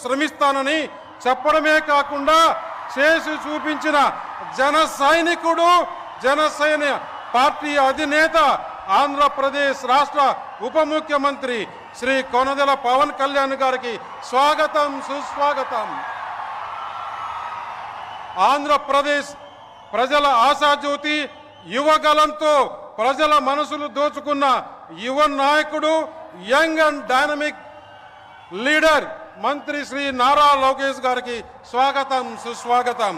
శ్రమిస్తానని చెప్పడమే కాకుండా చేసి చూపించిన జన సైనికుడు, జనసేన పార్టీ అధినేత, ఆంధ్రప్రదేశ్ రాష్ట్ర ఉప ముఖ్యమంత్రి శ్రీ కొనదెల పవన్ కళ్యాణ్ గారికి స్వాగతం, సుస్వాగతం. ఆంధ్రప్రదేశ్ ప్రజల ఆశాజ్యోతి, యువగలంతో ప్రజల మనసులు దోచుకున్న యువ నాయకుడు, యంగ్ అండ్ డైనమిక్ లీడర్ మంత్రి శ్రీ నారా లోకేష్ గారికి స్వాగతం, సుస్వాగతం.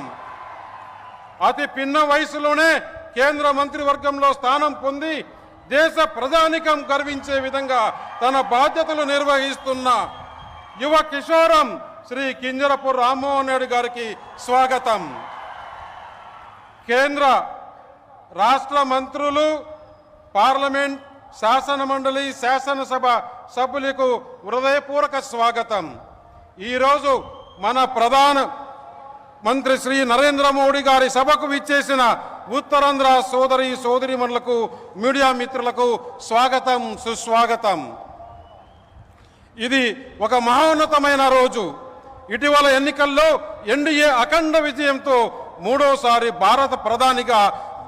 అతి పిన్న వయసులోనే కేంద్ర మంత్రివర్గంలో స్థానం పొంది దేశ ప్రజానికం గర్వించే విధంగా తన బాధ్యతలు నిర్వహిస్తున్న యువ కిషోరం శ్రీ కింజరపు రామ్మోహన్ రెడ్డి గారికి స్వాగతం. కేంద్ర రాష్ట్ర మంత్రులు, పార్లమెంట్, శాసన మండలి, శాసనసభ సభ్యులకు హృదయపూర్వక స్వాగతం. ఈరోజు మన ప్రధాన మంత్రి శ్రీ నరేంద్ర మోడీ గారి సభకు విచ్చేసిన ఉత్తరాంధ్ర సోదరీమణులకు, మీడియా మిత్రులకు స్వాగతం, సుస్వాగతం. ఇది ఒక మహోన్నతమైన రోజు. ఇటీవల ఎన్నికల్లో ఎన్డీఏ అఖండ విజయంతో మూడోసారి భారత ప్రధానిగా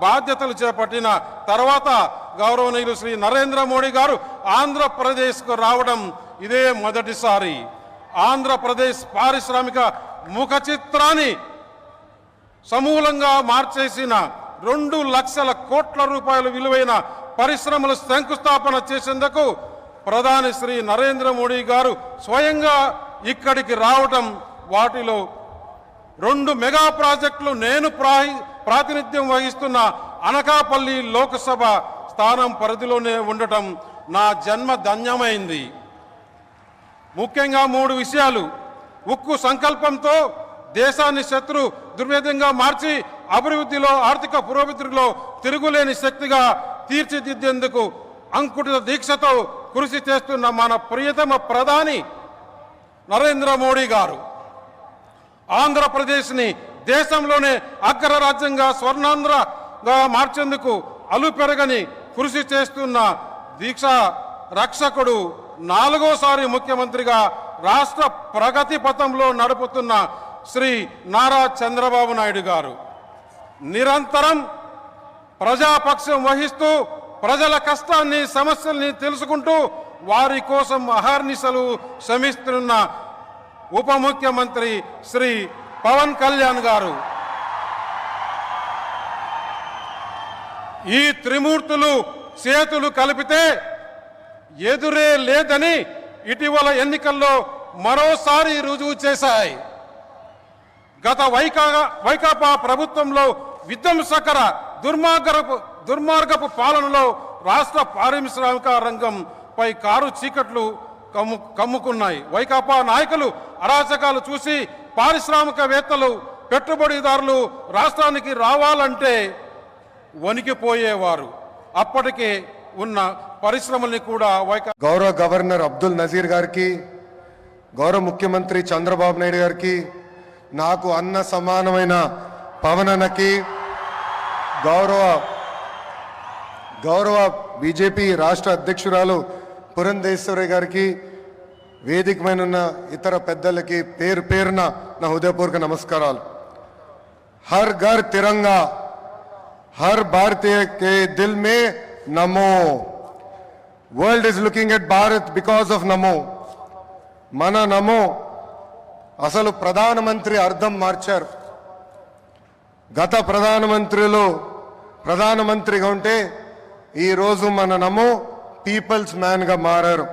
బాధ్యతలు చేపట్టిన తర్వాత గౌరవనీయులు శ్రీ నరేంద్ర మోడీ గారు ఆంధ్రప్రదేశ్కు రావడం ఇదే మొదటిసారి. ఆంధ్రప్రదేశ్ పారిశ్రామిక ముఖ చిత్రాన్ని సమూలంగా మార్చేసిన 2 లక్షల కోట్ల రూపాయల విలువైన పరిశ్రమలు శంకుస్థాపన చేసేందుకు ప్రధాని శ్రీ నరేంద్ర మోడీ గారు స్వయంగా ఇక్కడికి రావటం, వాటిలో 2 మెగా ప్రాజెక్టులు నేను ప్రాతినిధ్యం వహిస్తున్న అనకాపల్లి లోక్సభ స్థానం పరిధిలోనే ఉండటం నా జన్మ ధన్యమైంది. ముఖ్యంగా 3 విషయాలు. ఉక్కు సంకల్పంతో దేశాన్ని శత్రు దుర్భేదంగా మార్చి అభివృద్ధిలో, ఆర్థిక పురోభివృద్ధిలో తిరుగులేని శక్తిగా తీర్చిదిద్దేందుకు అంకుటిత దీక్షతో కృషి చేస్తున్న మన ప్రియతమ ప్రధాని నరేంద్ర మోడీ గారు ఆంధ్రప్రదేశ్ని దేశంలోనే అగ్రరాజ్యంగా, స్వర్ణాంధ్రగా మార్చేందుకు అలుపెరగని కృషి చేస్తున్న దీక్ష రక్షకుడు, 4వసారి ముఖ్యమంత్రిగా రాష్ట్ర ప్రగతి పథంలో నడుపుతున్న శ్రీ నారా చంద్రబాబు నాయుడు గారు నిరంతరం ప్రజాపక్షం వహిస్తూ ప్రజల కష్టాన్ని, సమస్యల్ని తెలుసుకుంటూ వారి కోసం అహర్నిశలు శ్రమిస్తున్న ఉప ముఖ్యమంత్రి శ్రీ పవన్ కళ్యాణ్ గారు. ఈ త్రిమూర్తులు చేతులు కలిపితే ఎదురే లేదని ఇటీవల ఎన్నికల్లో మరోసారి రుజువు చేశాయి. గత వైకాపా ప్రభుత్వంలో విధ్వంసకర దుర్మార్గపు పాలనలో రాష్ట్ర పారిశ్రామిక రంగంపై కారు చీకట్లు కమ్ముకున్నాయి. వైకాపా నాయకులు అరాచకాలు చూసి పారిశ్రామికవేత్తలు, పెట్టుబడిదారులు రాష్ట్రానికి రావాలంటే వణికిపోయేవారు. అప్పటికే ఉన్న పరిశ్రమల్ని కూడా గౌరవ గవర్నర్ అబ్దుల్ నజీర్ గారికి, గౌరవ ముఖ్యమంత్రి చంద్రబాబు నాయుడు గారికి, నాకు అన్న సమానమైన పవనన్నకి, గౌరవ బీజేపీ రాష్ట్ర అధ్యక్షురాలు పురంధేశ్వరి గారికి, వేదికమైన ఇతర పెద్దలకి పేరు పేరున నా హృదయపూర్వక నమస్కారాలు. Har Ghar Tiranga, her Bharatiya K Dil May Namo. World is looking at Bharat because of నమో. మన నమో అసలు ప్రధానమంత్రి అర్థం మార్చారు. గత ప్రధానమంత్రిగా ఉంటే ఈరోజు మన నమో పీపుల్స్ మ్యాన్గా మారారు.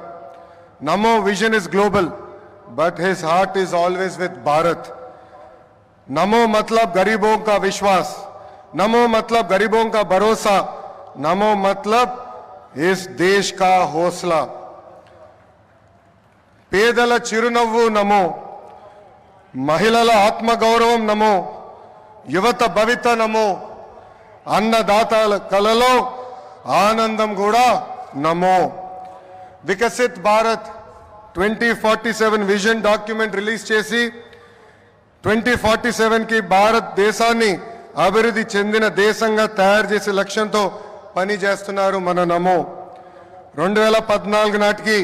నమో vision is global but his heart is always with Bharat. नमो मतलब गरीबों का विश्वास, नमो मतलब गरीबों का भरोसा, नमो मतलब इस देश का हौसला. పేదల చిరునవ్వు నమో, మహిళల ఆత్మగౌరవం నమో, యువత భవిత నమో, అన్నదాతల కలలో ఆనందం కూడా నమో. Viksit Bharat 2047 vision document release చేసి 2047కి భారతదేశాన్ని అభివృద్ధి చెందిన దేశంగా తయారు చేసే లక్ష్యంతో పనిచేస్తున్నారు మన నమో. 2014 నాటికి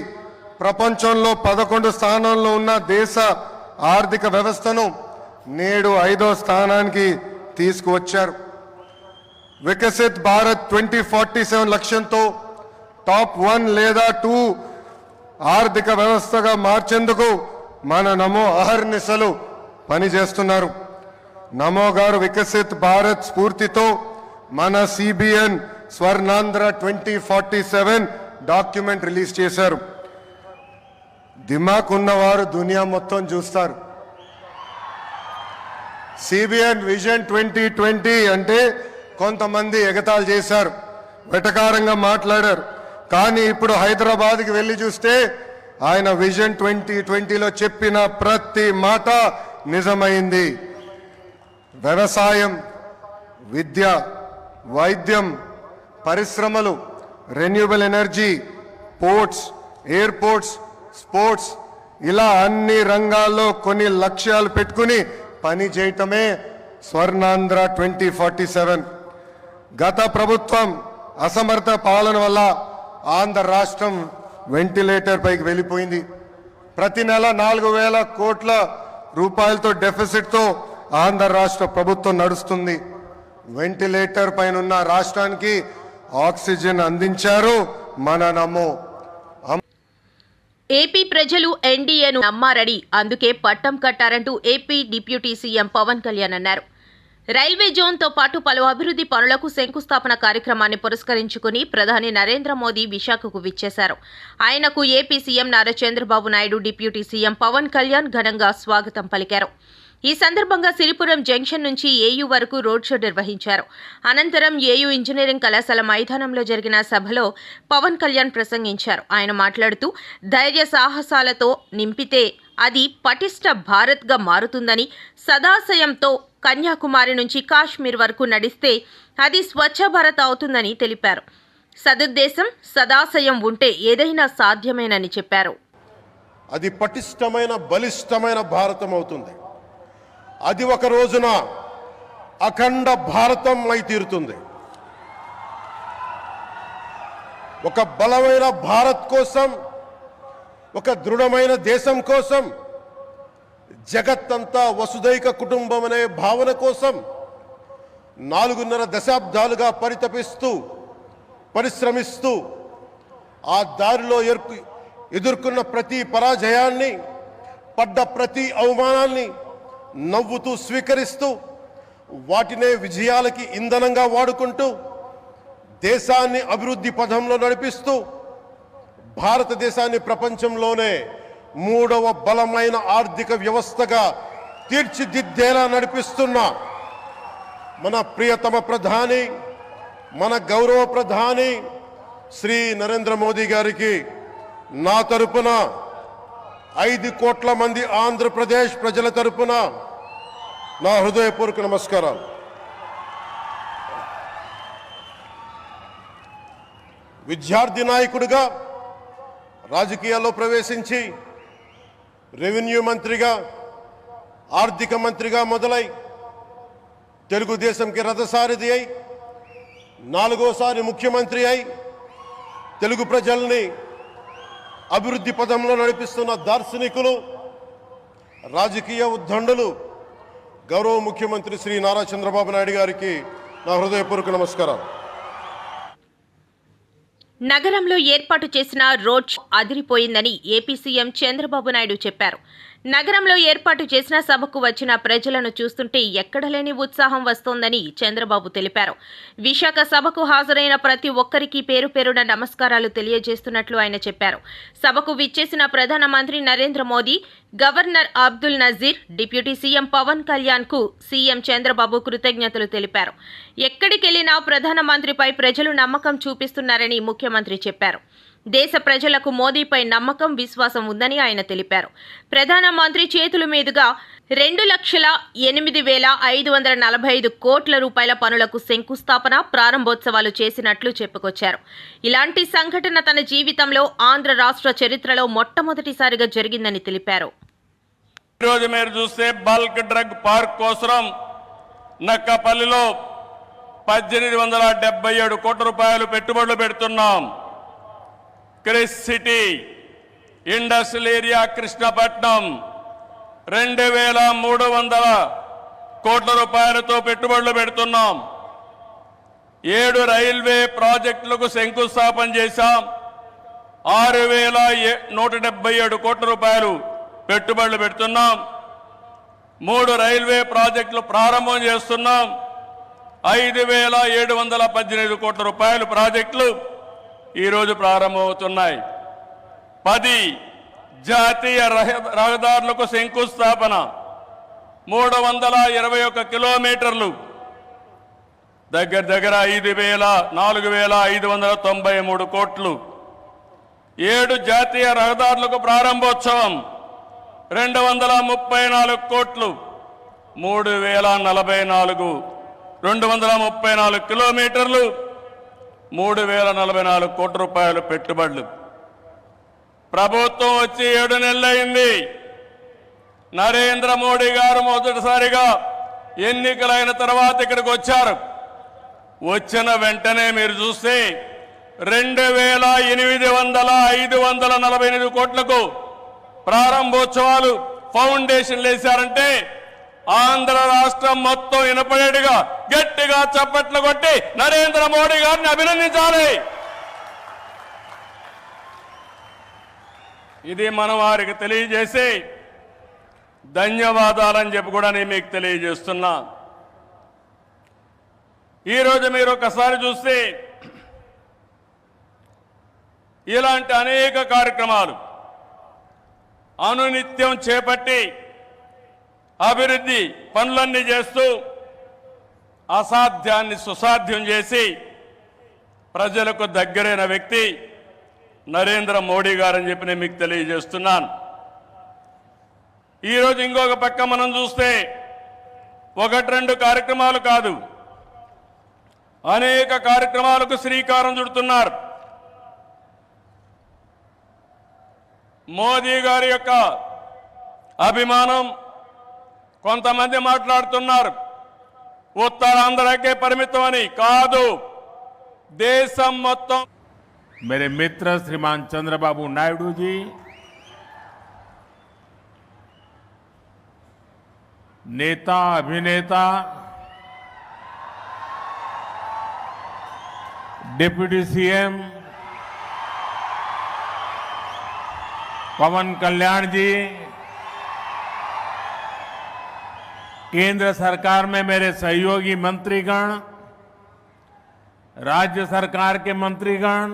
ప్రపంచంలో 11 స్థానంలో ఉన్న దేశ ఆర్థిక వ్యవస్థను నేడు 5వ స్థానానికి తీసుకువచ్చారు. వికసిత్ భారత్ 2047 లక్ష్యంతో టాప్ 1 లేదా 2 ఆర్థిక వ్యవస్థగా మార్చేందుకు మన నమో అహర్నిశలు పనిచేస్తున్నారు. నమో గారు వికసిత్ భారత్ స్ఫూర్తితో మన సిబిఎన్ స్వర్ణాంధ్ర 2047 డాక్యుమెంట్ రిలీజ్ చేశారు. దిమాక్ ఉన్నవారు దునియా మొత్తం చూస్తారు. సిబిఎన్ విజన్ 2020 అంటే కొంతమంది ఎగతాళి చేశారు, వెటకారంగా మాట్లాడారు. కానీ ఇప్పుడు హైదరాబాద్కి వెళ్ళి చూస్తే ఆయన విజన్ 2020లో చెప్పిన ప్రతి మాట నిజమైంది. వ్యవసాయం, విద్య, వైద్యం, పరిశ్రమలు, renewable energy, ports, airports, sports ఇలా అన్ని రంగాల్లో కొన్ని లక్ష్యాలు పెట్టుకుని పని చేయటమే స్వర్ణాంధ్ర 2047. గత ప్రభుత్వం అసమర్థ పాలన వల్ల ఆంధ్ర రాష్ట్రం వెంటిలేటర్ పైకి వెళ్ళిపోయింది. ప్రతి నెల 4,000 కోట్ల రూపాయలతో డెఫిసిట్తో ఆంధ్ర రాష్ట్ర ప్రభుత్వం నడుస్తుంది. వెంటిలేటర్ పైన ఉన్న రాష్ట్రానికి ఆక్సిజన్ అందించారు మన నమో. ఏపీ ప్రజలు ఎన్డీఏను నమ్మారని, అందుకే పట్టం కట్టారంటూ AP deputy CM Pawan Kalyan అన్నారు. రైల్వే జోన్తో పాటు పలు అభివృద్ధి పనులకు శంకుస్థాపన కార్యక్రమాన్ని పురస్కరించుకుని ప్రధాని నరేంద్ర మోదీ విశాఖకు విచ్చేశారు. ఆయనకు AP CM Nara Chandrababu Naidu, deputy CM Pawan Kalyan ఘనంగా స్వాగతం పలికారు. ఈ సందర్భంగా సిరిపురం జంక్షన్ నుంచి ఏయూ వరకు రోడ్ షో నిర్వహించారు. అనంతరం ఏయూ ఇంజనీరింగ్ కళాశాల మైదానంలో జరిగిన సభలో పవన్ కళ్యాణ్ ప్రసంగించారు. ఆయన మాట్లాడుతూ ధైర్య సాహసాలతో నింపితే అది పటిష్ట భారత్గా మారుతుందని, సదాశయంతో కన్యాకుమారి నుంచి కాశ్మీర్ వరకు నడిస్తే అది స్వచ్ఛ భారత్ అవుతుందని తెలిపారు. సదుద్దేశం, సదాశయం ఉంటే ఏదైనా సాధ్యమేనని చెప్పారు. అది పటిష్టమైన, బలిష్టమైన భారతం అవుతుంది. అది ఒక రోజున అఖండ భారతం అయి తీరుతుంది. ఒక బలమైన భారత్ కోసం, ఒక దృఢమైన దేశం కోసం, జగత్తంతా వసుదైక కుటుంబం అనే భావన కోసం 4.5 దశాబ్దాలుగా పరితపిస్తూ, పరిశ్రమిస్తూ ఆ దారిలో ఎదుర్కొన్న ప్రతి పరాజయాన్ని, పడ్డ ప్రతి అవమానాన్ని నవ్వుతూ స్వీకరిస్తూ, వాటినే విజయాలకి ఇంధనంగా వాడుకుంటూ, దేశాన్ని అభివృద్ధి పథంలో నడిపిస్తూ, భారతదేశాన్ని ప్రపంచంలోనే 3వ బలమైన ఆర్థిక వ్యవస్థగా తీర్చిదిద్దేలా నడిపిస్తున్న మన ప్రియతమ ప్రధాని, మన గౌరవ ప్రధాని శ్రీ నరేంద్ర మోదీ గారికి నా తరపున 5 కోట్ల మంది ఆంధ్రప్రదేశ్ ప్రజల తరపున నా హృదయపూర్వక నమస్కారాలు. విద్యార్థి నాయకుడిగా రాజకీయాల్లో ప్రవేశించి రెవెన్యూ మంత్రిగా, ఆర్థిక మంత్రిగా మొదలై తెలుగుదేశంకి రథసారథి అయి 4వసారి ముఖ్యమంత్రి అయి తెలుగు ప్రజల్ని అభివృద్ధి పదంలో నడిపిస్తున్న దార్శనికులు, రాజకీయ ఉద్దండులు గౌరవ ముఖ్యమంత్రి శ్రీ నారా చంద్రబాబు నాయుడు గారికి నా హృదయపూర్వక నమస్కారం. నగరంలో ఏర్పాటు చేసిన రోడ్ షో అదిరిపోయిందని ఏపీ సీఎం చంద్రబాబు నాయుడు చెప్పారు. నగరంలో ఏర్పాటు చేసిన సభకు వచ్చిన ప్రజలను చూస్తుంటే ఎక్కడలేని ఉత్సాహం వస్తోందని చంద్రబాబు తెలిపారు. విశాఖ సభకు హాజరైన ప్రతి ఒక్కరికి పేరు పేరున నమస్కారాలు తెలియజేస్తున్నట్లు ఆయన చెప్పారు. సభకు విచ్చేసిన ప్రధానమంత్రి Narendra Modi, governor Abdul Nazeer, deputy CM Pavan కళ్యాణ్కు సీఎం చంద్రబాబు కృతజ్ఞతలు తెలిపారు. ఎక్కడికెళ్లినా ప్రధానమంత్రిపై ప్రజలు నమ్మకం చూపిస్తున్నారని ముఖ్యమంత్రి చెప్పారు. దేశ ప్రజలకు మోదీపై నమ్మకం, విశ్వాసం ఉందని ఆయన తెలిపారు. ప్రధానమంత్రి చేతుల మీదుగా 2,08,545 కోట్ల రూపాయల పనులకు శంకుస్థాపన, ప్రారంభోత్సవాలు చేసినట్లు చెప్పుకొచ్చారు. ఇలాంటి సంఘటన తన జీవితంలో ఆంధ్ర రాష్ట్ర చరిత్రలో మొట్టమొదటిసారిగా జరిగిందని తెలిపారు. ఈరోజు మీరు చూస్తే బల్క్ డ్రగ్ పార్క్ కోసం నక్కపల్లిలో 1877 కోట్ల రూపాయలు పెట్టుబడులు పెడుతున్నాం. Chris city industrial area Krishnapatnam 2300 కోట్ల రూపాయలతో పెట్టుబడులు పెడుతున్నాం. 7 రైల్వే ప్రాజెక్టులకు శంకుస్థాపన చేశాం. 6177 కోట్ల రూపాయలు పెట్టుబడులు పెడుతున్నాం. 3 రైల్వే ప్రాజెక్టులు ప్రారంభం చేస్తున్నాం. 5718 కోట్ల రూపాయలు ప్రాజెక్టులు ఈరోజు ప్రారంభమవుతున్నాయి. 10 జాతీయ రహదారులకు శంకుస్థాపన, 321 కిలోమీటర్లు, దగ్గర 4593 కోట్లు. 7 జాతీయ రహదారులకు ప్రారంభోత్సవం, 234 కోట్లు, 234 కిలోమీటర్లు, 3044 కోట్ల రూపాయలు పెట్టుబడులు. ప్రభుత్వం వచ్చి 7 నెలలైంది. నరేంద్ర మోడీ గారు మొదటిసారిగా ఎన్నికలైన తర్వాత ఇక్కడికి వచ్చారు. వచ్చిన వెంటనే మీరు చూస్తే 2800 కోట్లకు ప్రారంభోత్సవాలు ఫౌండేషన్లు వేశారంటే ఆంధ్ర రాష్ట్రం మొత్తం వినపడేట్టుగా గట్టిగా చప్పట్లు కొట్టి నరేంద్ర మోడీ గారిని అభినందించాలి. ఇది మనం వారికి తెలియజేసి ధన్యవాదాలని చెప్పి కూడా నేను మీకు తెలియజేస్తున్నా. ఈరోజు మీరు ఒకసారి చూస్తే ఇలాంటి అనేక కార్యక్రమాలు అనునిత్యం చేపట్టి అభివృద్ధి పనులన్నీ చేస్తూ అసాధ్యాన్ని సుసాధ్యం చేసి ప్రజలకు దగ్గరైన వ్యక్తి నరేంద్ర మోడీ గారని చెప్పి నేను మీకు తెలియజేస్తున్నాను. ఈరోజు ఇంకొక పక్క మనం చూస్తే 1-2 కార్యక్రమాలు కాదు, అనేక కార్యక్రమాలకు శ్రీకారం చుడుతున్నారు. మోదీ గారి యొక్క అభిమానం కొంతమంది మాట్లాడుతున్నారు ఉత్తరాంధ్రకే పరిమితమని. కాదు, దేశం మొత్తం. मेरे मित्र श्रीमान चंद्रबाबू नायडू जी, नेता अभिनेता, डिप्टी सीएम पवन कल्याण जी, केंद्र सरकार में मेरे सहयोगी मंत्रीगण, राज्य सरकार के मंत्रीगण,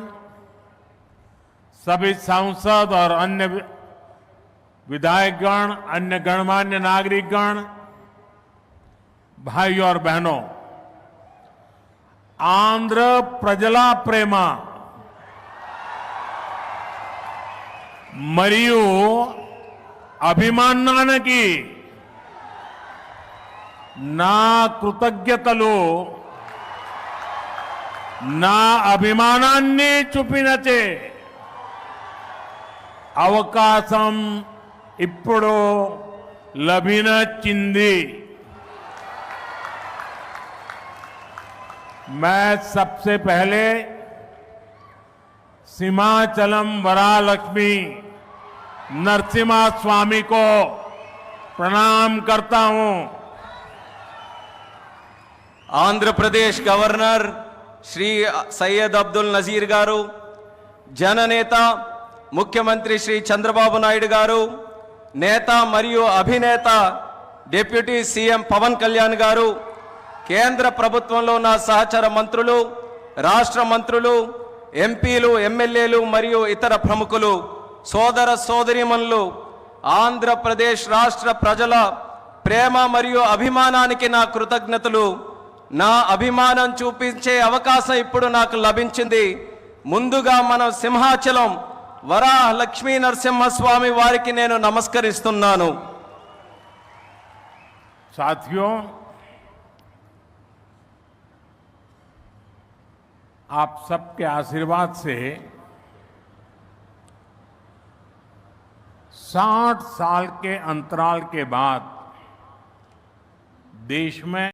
सभी सांसद और अन्य विधायकगण, अन्य गणमान्य नागरिकगण, भाई और बहनों, आंध्र प्रजला प्रेमा मरियु अभिमानानकी ना कृतज्ञतलु ना అభిమానాన్ని చూపినచే అవకాశం ఇప్పుడు లభించింది. मैं सबसे पहले सीमाचलम वरालक्ष्मी नरसिम्हा स्वामी को प्रणाम करता हूं. आंध्र प्रदेश गवर्नर श्री सैयद अब्दुल नजीर गारू, जननेता मुख्यमंत्री श्री चंद्रबाबु नायडू गारू, नेता मरियु अभिनेత డిప్యూటీ సీఎం పవన్ కళ్యాణ్ గారు, కేంద్ర ప్రభుత్వంలో ఉన్న సహచర మంత్రులు, రాష్ట్ర మంత్రులు, ఎంపీలు, ఎమ్మెల్యేలు మరియు ఇతర ప్రముఖులు, సోదర సోదరీమణులు, ఆంధ్రప్రదేశ్ రాష్ట్ర ప్రజల ప్రేమ మరియు అభిమానానికి నా కృతజ్ఞతలు. నా అభిమానం చూపించే అవకాశం ఇప్పుడు నాకు లభించింది. ముందుగా మనం సింహాచలం వరాహ లక్ష్మీ నరసింహస్వామి వారికి నేను నమస్కరిస్తున్నాను. साथियों, आप सबके आशीर्वाद से 60 साल के अंतराल के बाद देश में